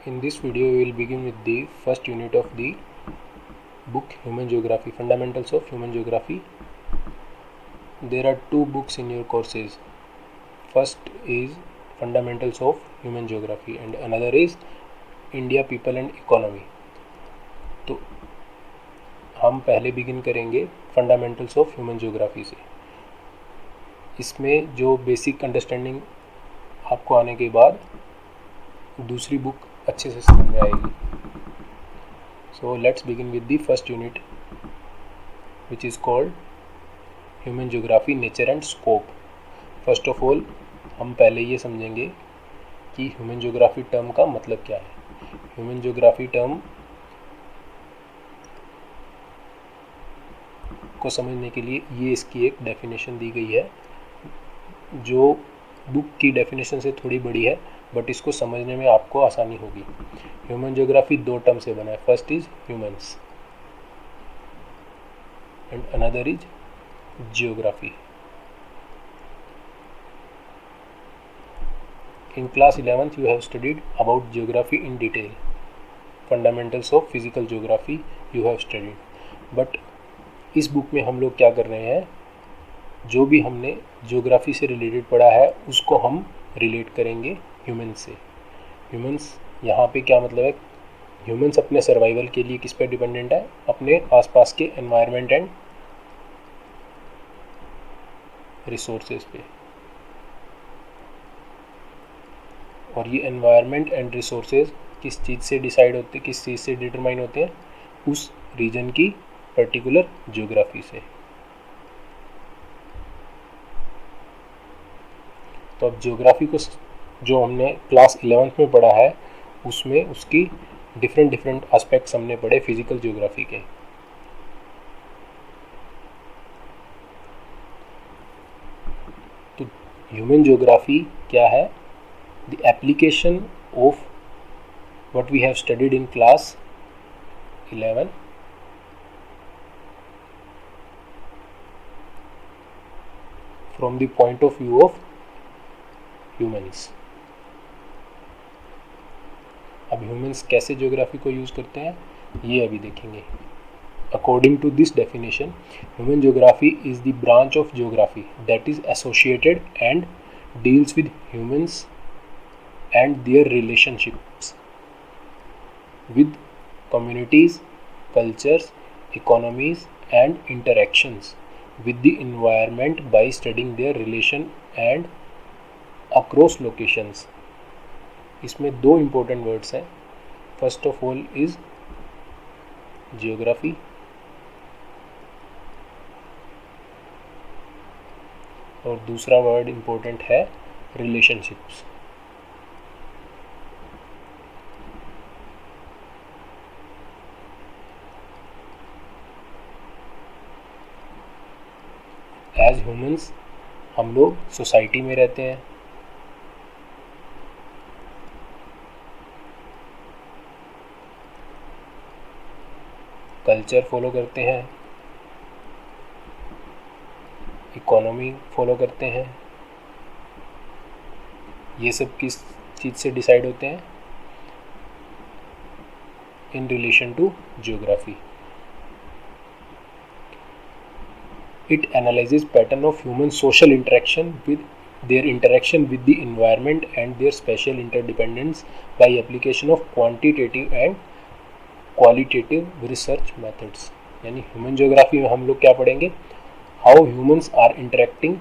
In this video, we will begin with the first unit of the book Human Geography, Fundamentals of Human Geography. There are two books in your courses. First is Fundamentals of Human Geography and another is India, People and Economy. तो हम पहले begin करेंगे fundamentals of human geography से. इसमें जो basic understanding आपको आने के बाद दूसरी बुक अच्छे से समझ में आएगी. So let's begin with the first unit which is called human geography nature and scope. First of all हम पहले ये समझेंगे कि ह्यूमन ज्योग्राफी टर्म का मतलब क्या है. ह्यूमन ज्योग्राफी टर्म को समझने के लिए ये इसकी एक डेफिनेशन दी गई है जो बुक की डेफिनेशन से थोड़ी बड़ी है, बट इसको समझने में आपको आसानी होगी. ह्यूमन ज्योग्राफी दो टर्म से बना है. First is humans and another is geography. In class 11th you have studied about geography in detail. Fundamentals of physical geography you have studied. But इस बुक में हम लोग क्या कर रहे हैं, जो भी हमने ज्योग्राफी से रिलेटेड पढ़ा है उसको हम रिलेट करेंगे ह्यूमंस से. ह्यूमंस यहाँ पे क्या मतलब है, ह्यूमंस अपने सर्वाइवल के लिए किस पे डिपेंडेंट है, अपने आसपास के एनवायरनमेंट एंड रिसोर्सेज पे. और ये एनवायरनमेंट एंड रिसोर्सेज किस चीज़ से डिसाइड होते, किस चीज़ से डिटरमाइन होते हैं, उस रीजन की पर्टिकुलर ज्योग्राफी से. तो अब ज्योग्राफी को जो हमने क्लास 11th में पढ़ा है उसमें उसकी डिफरेंट एस्पेक्ट्स हमने पढ़े फिजिकल ज्योग्राफी के. तो ह्यूमन ज्योग्राफी क्या है, the application of what we have studied in class 11 from the point of view of humans. अब humans कैसे ज्योग्राफी को यूज़ करते हैं ये अभी देखेंगे. According to this definition, human geography is the branch of geography that is associated and deals with humans and their relationships with communities, cultures, economies and interactions with the environment by studying their relation and across locations. इसमें दो important words हैं. First of all is geography और दूसरा word important है relationships. As humans हम लोग society में रहते हैं. कल्चर फॉलो करते हैं, इकोनॉमी फॉलो करते हैं. ये सब किस चीज़ से डिसाइड होते हैं, in relation to geography. It analyzes pattern of human social interaction with their interaction with the environment and their spatial interdependence by application of quantitative and qualitative research methods. यानी human geography में हम लोग क्या पढ़ेंगे, how humans are interacting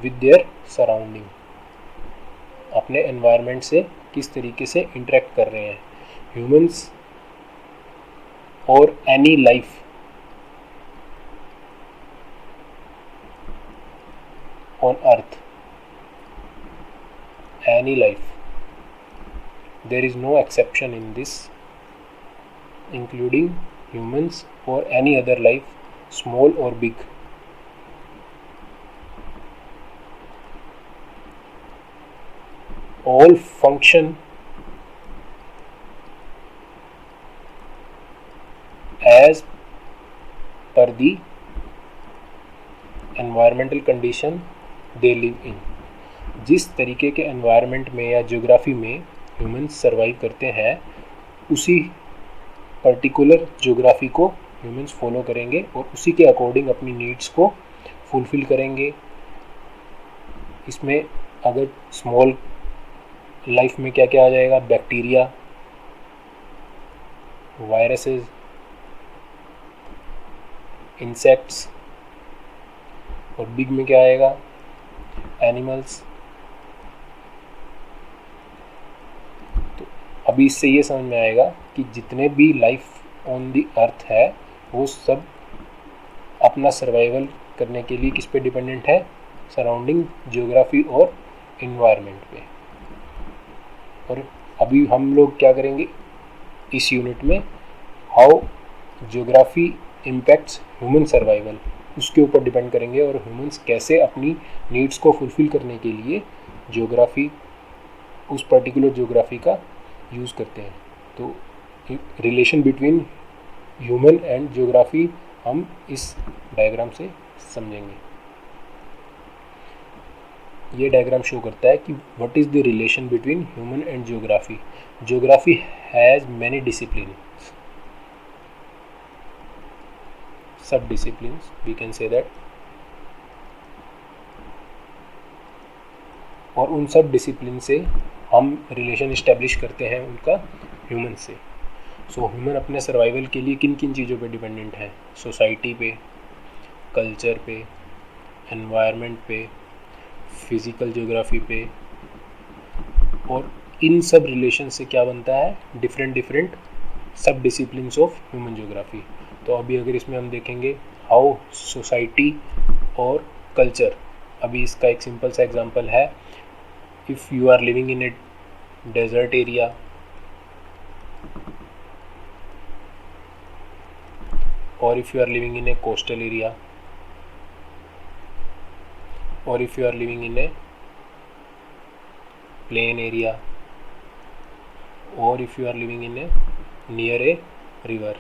with their surrounding. अपने environment से किस तरीके से इंटरेक्ट कर रहे हैं ह्यूमंस और any life on earth, any life. There is no exception in this, including humans or any other life, small or big. All function as per the environmental condition they live in. जिस तरीके के environment में या geography में humans survive करते हैं उसी particular geography को ह्यूमंस फॉलो करेंगे और उसी के अकॉर्डिंग अपनी नीड्स को फुलफिल करेंगे। इसमें अगर स्मॉल लाइफ में क्या क्या आ जाएगा, बैक्टीरिया, वायरसेस, इंसेक्ट्स, और बिग में क्या आएगा, एनिमल्स। तो अभी इससे ये समझ में आएगा कि जितने भी लाइफ ऑन द अर्थ है वो सब अपना सर्वाइवल करने के लिए किस पे डिपेंडेंट है, सराउंडिंग ज्योग्राफी और इन्वायरमेंट पे। और अभी हम लोग क्या करेंगे इस यूनिट में, how geography impacts human survival, उसके ऊपर डिपेंड करेंगे और ह्यूमंस कैसे अपनी नीड्स को फुलफिल करने के लिए ज्योग्राफी, उस पर्टिकुलर ज्योग्राफी का यूज़ करते हैं। तो relation between human and geography हम इस डायग्राम से समझेंगे। ये डायग्राम शो करता है कि what is the relation between human and geography. Geography has many disciplines, sub disciplines we can say that, और उन सब डिसिप्लिन से हम रिलेशन इस्टेब्लिश करते हैं उनका ह्यूमन से। सो ह्यूमन अपने सर्वाइवल के लिए किन किन चीज़ों पे डिपेंडेंट है, सोसाइटी पे, कल्चर पे, एनवायरनमेंट पे, फिज़िकल ज्योग्राफी पे, और इन सब रिलेशन से क्या बनता है, डिफरेंट डिफरेंट सब डिसिप्लिन्स ऑफ ह्यूमन ज्योग्राफी। तो अभी अगर इसमें हम देखेंगे हाउ सोसाइटी और कल्चर, अभी इसका एक सिंपल सा एग्जांपल है, if you are living in a desert area or if you are living in a coastal area or if you are living in a plain area or if you are living in a near a river,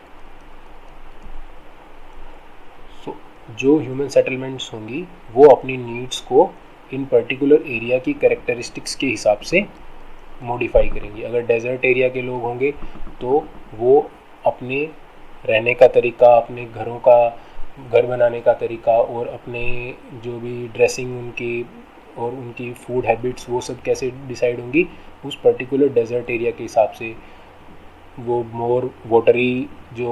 so जो human settlements होंगी वो अपनी needs को इन particular area की characteristics के हिसाब से modify करेंगी। अगर डेजर्ट एरिया के लोग होंगे तो वो अपने रहने का तरीका, अपने घरों का, घर बनाने का तरीका और अपने जो भी ड्रेसिंग उनकी और उनकी फूड हैबिट्स, वो सब कैसे डिसाइड होंगी उस पर्टिकुलर डेजर्ट एरिया के हिसाब से। वो मोर वाटरी जो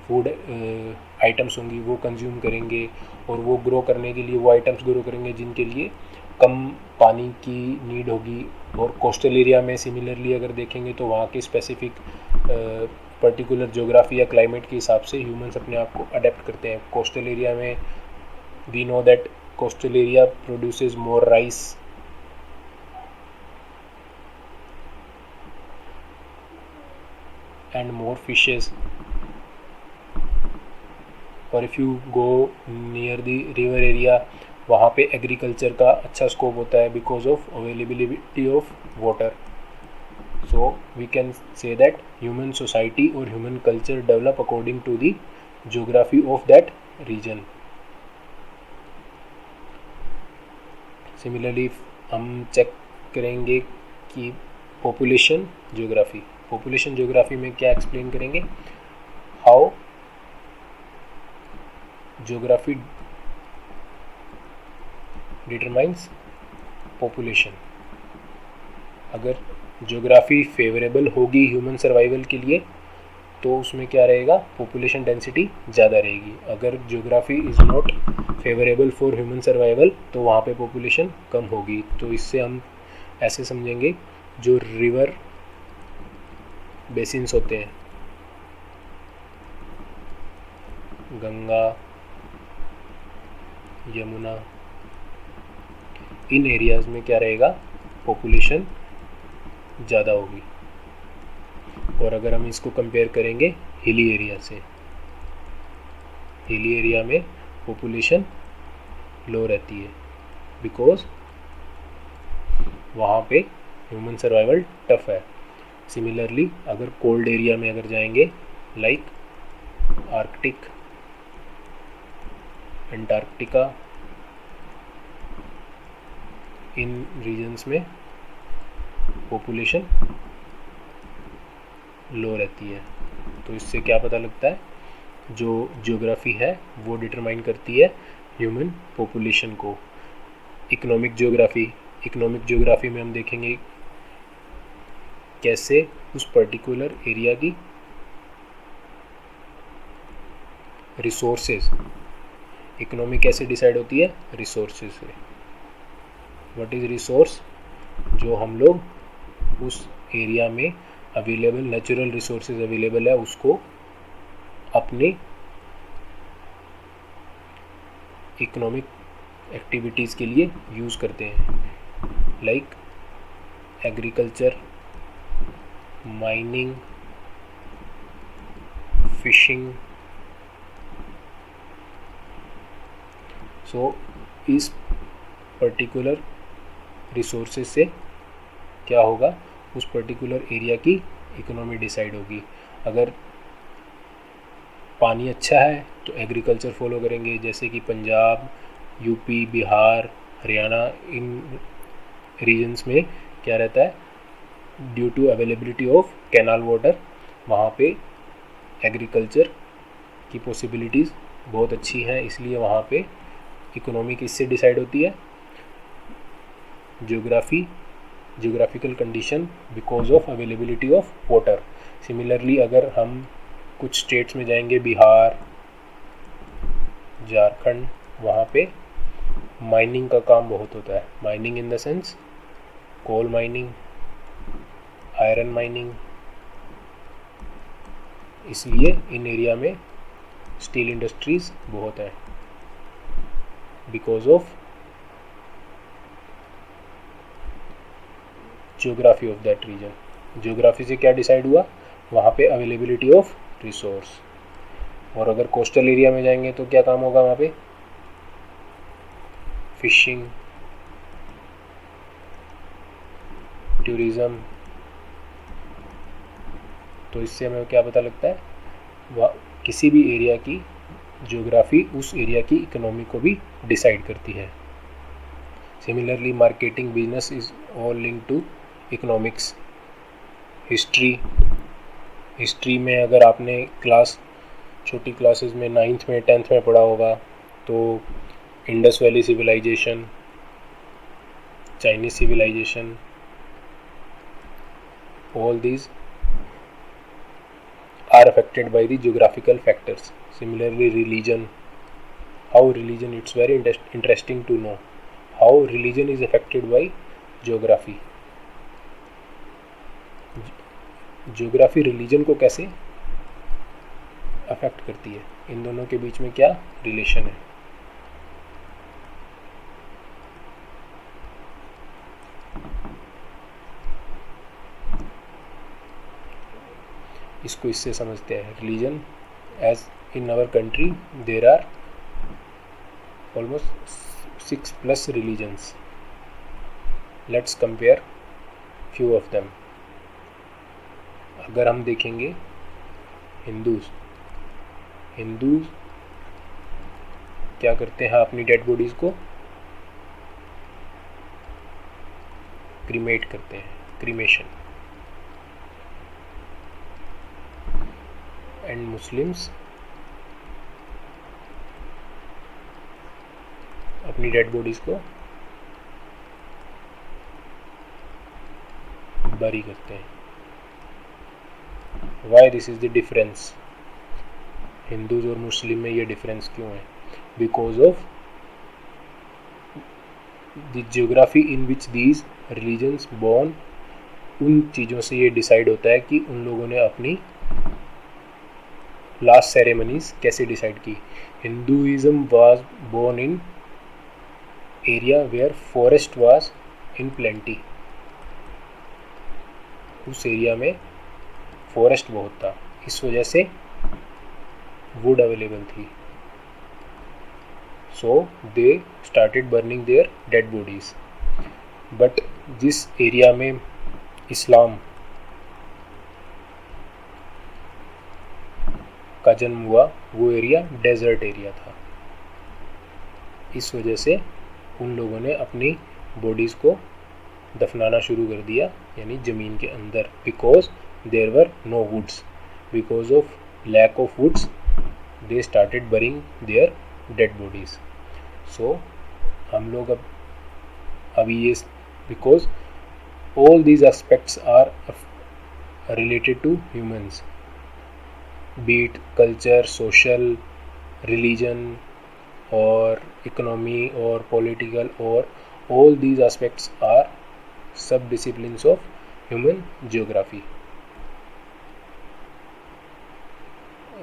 फूड आइटम्स होंगी वो कंज्यूम करेंगे और वो ग्रो करने के लिए वो आइटम्स ग्रो करेंगे जिनके लिए कम पानी की नीड होगी। और कोस्टल एरिया में सिमिलरली अगर देखेंगे तो वहाँ के स्पेसिफिक पर्टिकुलर ज्योग्राफी या क्लाइमेट के हिसाब से ह्यूमंस अपने आप को अडेप्ट करते हैं। कोस्टल एरिया में we know that coastal area produces more rice and more fishes, और if you go near the river area वहाँ पे एग्रीकल्चर का अच्छा स्कोप होता है because of availability of water. So we can say that human society or human culture develop according to the geography of that region. Similarly हम check करेंगे कि population geography में क्या एक्सप्लेन करेंगे, हाउ geography determines population। अगर geography favourable होगी human survival के लिए तो उसमें क्या रहेगा, पॉपुलेशन डेंसिटी ज़्यादा रहेगी। अगर geography is not favourable for human survival तो वहाँ पे पॉपुलेशन कम होगी। तो इससे हम ऐसे समझेंगे, जो रिवर बेसिन्स होते हैं, गंगा, यमुना, इन एरियाज़ में क्या रहेगा, पॉपुलेशन ज़्यादा होगी। और अगर हम इसको कंपेयर करेंगे हिली एरिया से, हिली एरिया में पॉपुलेशन लो रहती है बिकॉज वहाँ पे ह्यूमन सर्वाइवल टफ है। सिमिलरली अगर कोल्ड एरिया में अगर जाएंगे लाइक आर्कटिक, पॉपुलेशन लो रहती है। तो इससे क्या पता लगता है, जो ज्योग्राफी है वो डिटरमाइन करती है ह्यूमन पॉपुलेशन को। इकोनॉमिक ज्योग्राफी में हम देखेंगे कैसे उस पर्टिकुलर एरिया की रिसोर्सेज, इकोनॉमी कैसे डिसाइड होती है, रिसोर्सेज से। व्हाट इज रिसोर्स, जो हम लोग उस एरिया में अवेलेबल नेचुरल रिसोर्सेज अवेलेबल है उसको अपनी इकोनॉमिक एक्टिविटीज़ के लिए यूज़ करते हैं, लाइक एग्रीकल्चर, माइनिंग, फिशिंग। सो इस पर्टिकुलर रिसोर्सेज से क्या होगा, उस पर्टिकुलर एरिया की इकोनॉमी डिसाइड होगी। अगर पानी अच्छा है तो एग्रीकल्चर फॉलो करेंगे, जैसे कि पंजाब, यूपी, बिहार, हरियाणा, इन रीजन्स में क्या रहता है, due to availability of canal water, वहाँ पे एग्रीकल्चर की पॉसिबिलिटीज़ बहुत अच्छी हैं, इसलिए वहाँ पे इकोनॉमी किससे डिसाइड होती है, geographical condition because of availability of water. Similarly अगर हम कुछ स्टेट्स में जाएंगे, बिहार, झारखंड, वहाँ पे माइनिंग का काम बहुत होता है। Mining in the sense coal mining, iron mining, इसलिए इन एरिया में स्टील इंडस्ट्रीज बहुत है because of geography of that region. Geography से क्या डिसाइड हुआ, वहाँ पे अवेलेबिलिटी ऑफ रिसोर्स। और अगर कोस्टल एरिया में जाएंगे तो क्या काम होगा वहाँ पे, फिशिंग, टूरिज़्म। तो इससे हमें क्या पता लगता है, वह किसी भी एरिया की ज्योग्राफी उस एरिया की इकोनॉमी को भी डिसाइड करती है। Similarly marketing, business is all link to economics. History में अगर आपने छोटी क्लासेस में 9th में 10th में पढ़ा होगा तो Indus valley civilisation, Chinese civilisation, all these are affected by the geographical factors. Similarly religion, it's very interesting to know how religion is affected by geography. Geography religion को कैसे affect करती है, इन दोनों के बीच में क्या रिलेशन है। इसको इससे समझते हैं, religion as in our country there are almost 6+ religions. Let's compare few of them. अगर हम देखेंगे हिंदूज क्या करते हैं, अपनी डेड बॉडीज को क्रीमेट करते हैं, क्रीमेशन। एंड मुस्लिम्स अपनी डेड बॉडीज को बरी करते हैं। Why this is the difference, Hindus और मुस्लिम में ये डिफरेंस क्यों है, because of the geography in which these religions born. उन चीज़ों से ये डिसाइड होता है कि उन लोगों ने अपनी लास्ट सेरेमनीज कैसे डिसाइड की। Hinduism was born in area where forest was in plenty. उस एरिया में फॉरेस्ट बहुत था, इस वजह से वुड अवेलेबल थी। So they started burning their dead bodies. But जिस एरिया में इस्लाम का जन्म हुआ वो एरिया डेजर्ट एरिया था, इस वजह से उन लोगों ने अपनी बॉडीज़ को दफनाना शुरू कर दिया, यानी ज़मीन के अंदर, because there were no woods, because of lack of woods they started burying their dead bodies. So हम लोग अभी ये, because all these aspects are related to humans, be it culture, social, religion, or economy, or political, or all these aspects are sub-disciplines of human geography.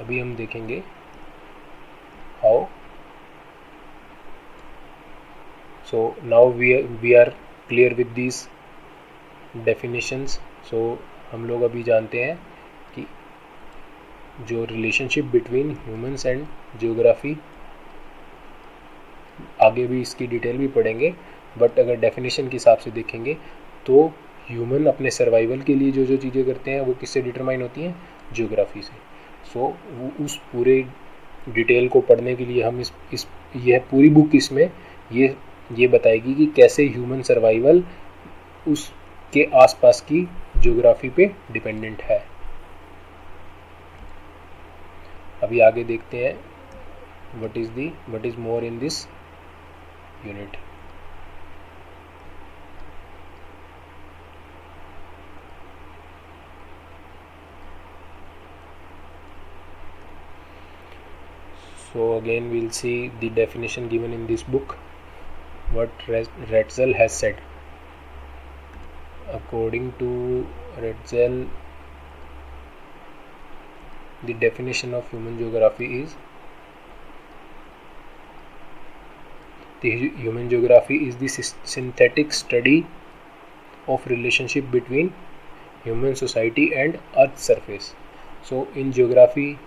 अभी हम देखेंगे how. So now we are clear with these definitions. So हम लोग अभी जानते हैं कि जो relationship between humans and geography, आगे भी इसकी डिटेल भी पढ़ेंगे, बट अगर डेफिनेशन के हिसाब से देखेंगे तो ह्यूमन अपने सर्वाइवल के लिए जो जो चीज़ें करते हैं वो किससे डिटरमाइन होती हैं, जियोग्राफी से। सो उस पूरे डिटेल को पढ़ने के लिए हम इस यह पूरी बुक इसमें ये बताएगी कि कैसे ह्यूमन सर्वाइवल उसके आसपास की जियोग्राफी पे डिपेंडेंट है। अभी आगे देखते हैं what is more in this unit. So again we'll see the definition given in this book, what Retzel has said. According to Retzel, the definition of human geography is, the human geography is the synthetic study of relationship between human society and earth surface. So in geography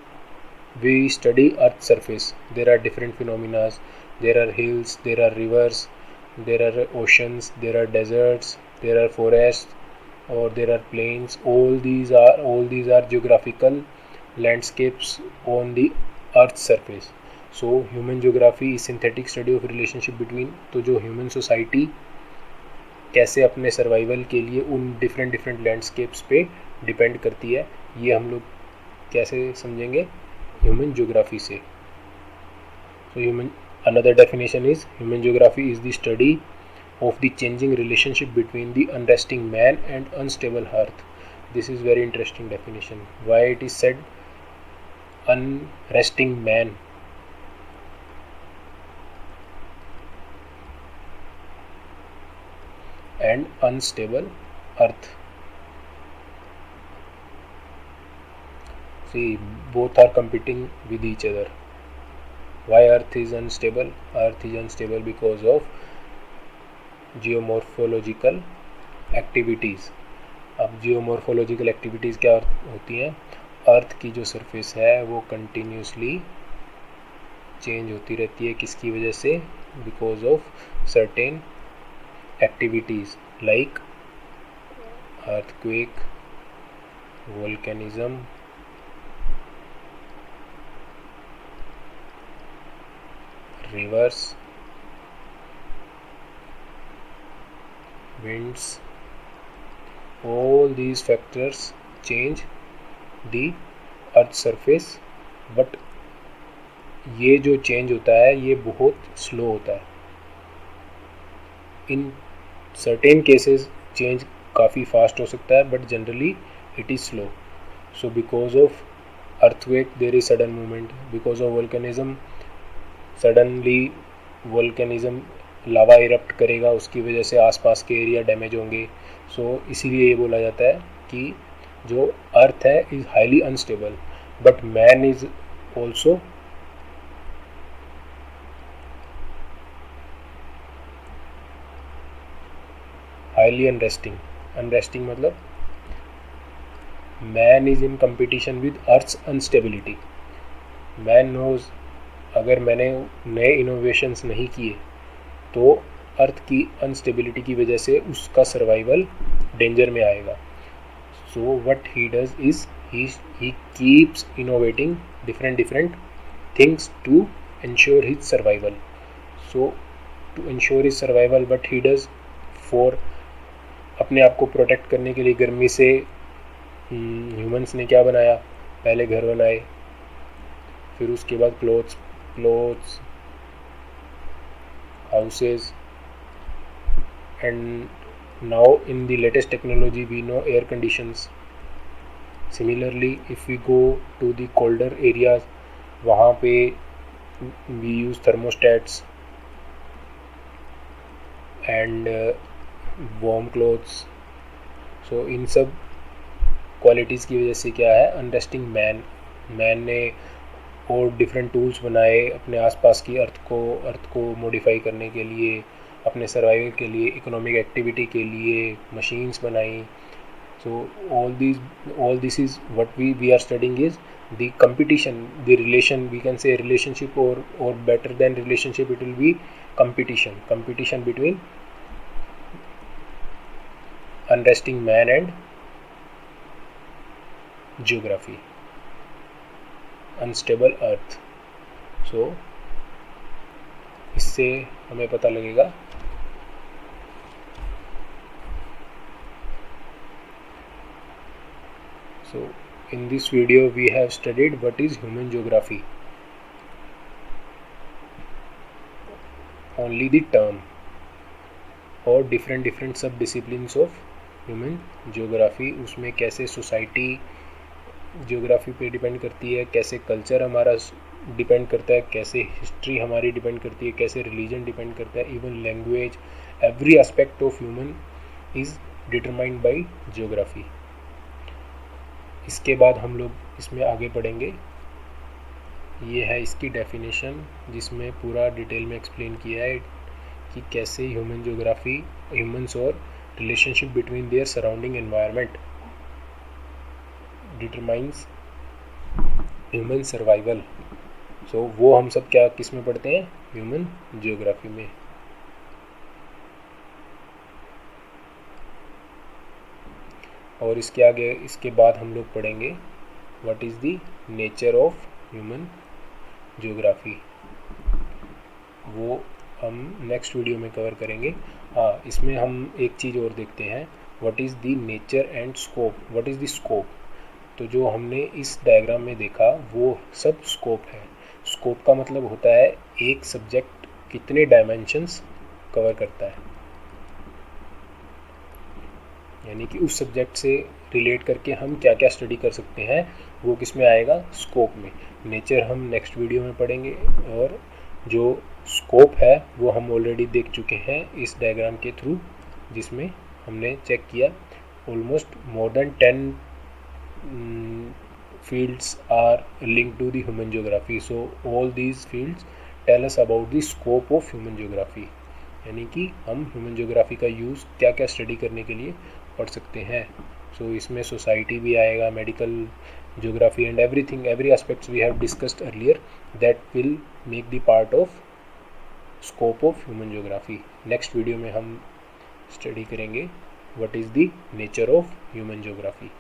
we study earth surface. There are different phenomena, there are hills, there are rivers, there are oceans, there are deserts, there are forests, or there are plains. All these are geographical landscapes on the earth surface. So human geography is synthetic study of relationship between, तो जो human society कैसे अपने survival के लिए उन different landscapes पे depend करती है, ये हम लोग कैसे समझेंगे, ह्यूमन ज्योग्राफी से। So another definition is human geography is the study of the changing relationship between the unresting man and unstable earth. This is very interesting definition. Why it is said unresting man? And unstable earth. See, both are competing with each other. Why earth is unstable? Earth is unstable because of geomorphological activities. अब geomorphological activities क्या होती हैं? अर्थ की जो surface है वो continuously change होती रहती है, किसकी वजह से? Because of certain activities like earthquake, volcanism, rivers, winds. All these factors change the earth surface, but ये जो चेंज होता है ये बहुत स्लो होता है. इन सर्टेन केसेस चेंज काफ़ी फास्ट हो सकता है, but generally it is slow. So because of earthquake there is sudden movement, because of volcanism suddenly volcanism lava erupt करेगा, उसकी वजह से आसपास के एरिया डैमेज होंगे. सो इसीलिए ये बोला जाता है कि जो अर्थ है is highly unstable, but man is also highly unresting मतलब man is in competition with earth's instability. Man knows अगर मैंने नए इनोवेशंस नहीं किए तो अर्थ की अनस्टेबिलिटी की वजह से उसका सर्वाइवल डेंजर में आएगा. So what he does is he keeps innovating different things to ensure his survival. So to ensure his survival, what he does, for अपने आप को प्रोटेक्ट करने के लिए गर्मी से ह्यूमंस ने क्या बनाया, पहले घर बनाए, फिर उसके बाद clothes houses, and now in the latest technology we know air conditions. Similarly if we go to the colder areas, वहाँ पे we use thermostats and warm clothes. So in सब क्वालिटीज़ की वजह से क्या है, अनरेस्टिंग मैन ने और डिफरेंट टूल्स बनाए अपने आसपास की अर्थ को मॉडिफाई करने के लिए, अपने सर्वाइवल के लिए, इकोनॉमिक एक्टिविटी के लिए मशीन्स बनाई. सो all this is what we are studying is the competition, the relation, we can say relationship, or better than relationship, it will be competition between unresting man and geography, unstable earth. So इससे हमें पता लगेगा So in this video we have studied what is human geography, only the term, और different सब disciplines of human geography. उसमें कैसे society geography पे depend करती है, कैसे कल्चर हमारा डिपेंड करता है, कैसे हिस्ट्री हमारी डिपेंड करती है, कैसे रिलीजन डिपेंड करता है, even language, every aspect of human is determined by geography. इसके बाद हम लोग इसमें आगे पढ़ेंगे. ये है इसकी डेफिनेशन, जिसमें पूरा डिटेल में एक्सप्लेन किया है कि कैसे ह्यूमन ज्योग्राफी, ह्यूमंस और relationship between their surrounding environment determines human survival. So वो हम सब क्या किस में पढ़ते हैं, ह्यूमन ज्योग्राफी में. और इसके आगे, इसके बाद हम लोग पढ़ेंगे what is the nature of human geography. वो हम नेक्स्ट वीडियो में कवर करेंगे. हाँ, इसमें हम एक चीज़ और देखते हैं, what is the nature and scope. What is the scope? तो जो हमने इस डायग्राम में देखा वो सब स्कोप है. स्कोप का मतलब होता है एक सब्जेक्ट कितने डायमेंशंस कवर करता है, यानी कि उस सब्जेक्ट से रिलेट करके हम क्या क्या स्टडी कर सकते हैं, वो किस में आएगा, स्कोप में. नेचर हम नेक्स्ट वीडियो में पढ़ेंगे, और जो स्कोप है वो हम ऑलरेडी देख चुके हैं इस डायग्राम के थ्रू, जिसमें हमने चेक किया almost more than 10 fields are linked to the human geography. So all these fields tell us about the scope of human geography, यानी कि हम ह्यूमन ज्योग्राफी का यूज़ क्या क्या स्टडी करने के लिए पढ़ सकते हैं. सो इसमें सोसाइटी भी आएगा, medical geography, and everything, every aspects we have discussed earlier that will make the part of scope of human geography. Next video में हम स्टडी करेंगे what is the nature of human geography.